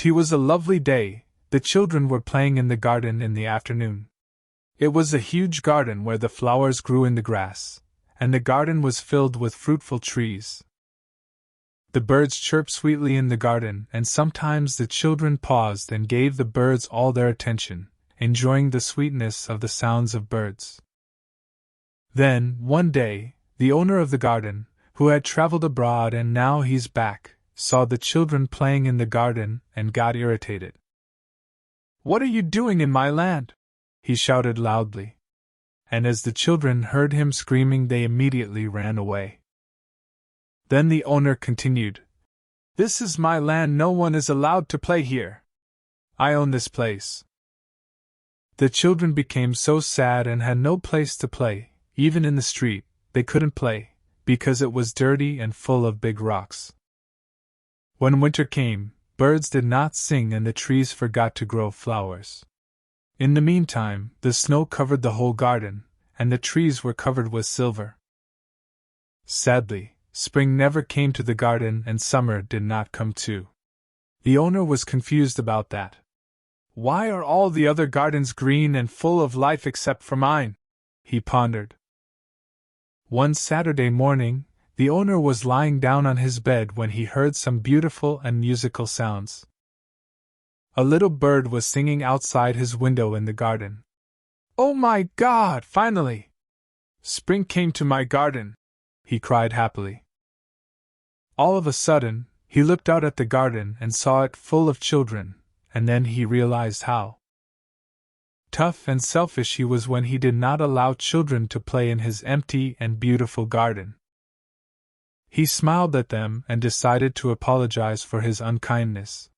It was a lovely day. The children were playing in the garden in the afternoon. It was a huge garden where the flowers grew in the grass, and the garden was filled with fruitful trees. The birds chirped sweetly in the garden, and sometimes the children paused and gave the birds all their attention, enjoying the sweetness of the sounds of birds. Then, one day, the owner of the garden, who had traveled abroad and now he's back, saw the children playing in the garden and got irritated. "What are you doing in my land?" he shouted loudly. And as the children heard him screaming, they immediately ran away. Then the owner continued, "This is my land, no one is allowed to play here. I own this place." The children became so sad and had no place to play, even in the street, they couldn't play, because it was dirty and full of big rocks. When winter came, birds did not sing and the trees forgot to grow flowers. In the meantime, the snow covered the whole garden, and the trees were covered with silver. Sadly, spring never came to the garden and summer did not come too. The owner was confused about that. "Why are all the other gardens green and full of life except for mine?" he pondered. One Saturday morning, the owner was lying down on his bed when he heard some beautiful and musical sounds. A little bird was singing outside his window in the garden. "Oh my God, finally! Spring came to my garden!" he cried happily. All of a sudden, he looked out at the garden and saw it full of children, and then he realized how tough and selfish he was when he did not allow children to play in his empty and beautiful garden. He smiled at them and decided to apologize for his unkindness.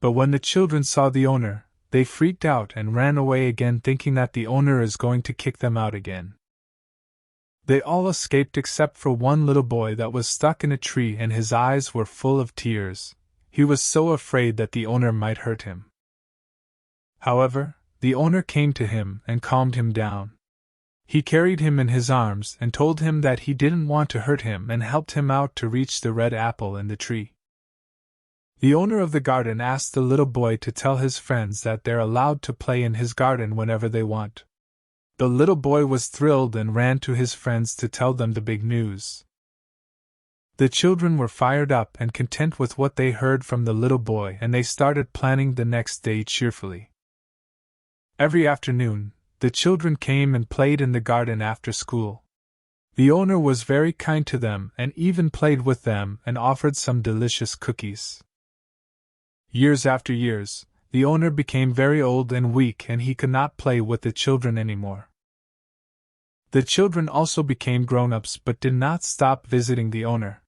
But when the children saw the owner, they freaked out and ran away again, thinking that the owner is going to kick them out again. They all escaped except for one little boy that was stuck in a tree and his eyes were full of tears. He was so afraid that the owner might hurt him. However, the owner came to him and calmed him down. He carried him in his arms and told him that he didn't want to hurt him and helped him out to reach the red apple in the tree. The owner of the garden asked the little boy to tell his friends that they're allowed to play in his garden whenever they want. The little boy was thrilled and ran to his friends to tell them the big news. The children were fired up and content with what they heard from the little boy, and they started planning the next day cheerfully. Every afternoon, the children came and played in the garden after school. The owner was very kind to them and even played with them and offered some delicious cookies. Years after years, the owner became very old and weak and he could not play with the children anymore. The children also became grown-ups but did not stop visiting the owner.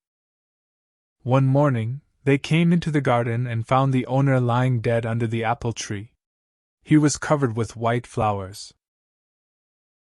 One morning, they came into the garden and found the owner lying dead under the apple tree. He was covered with white flowers.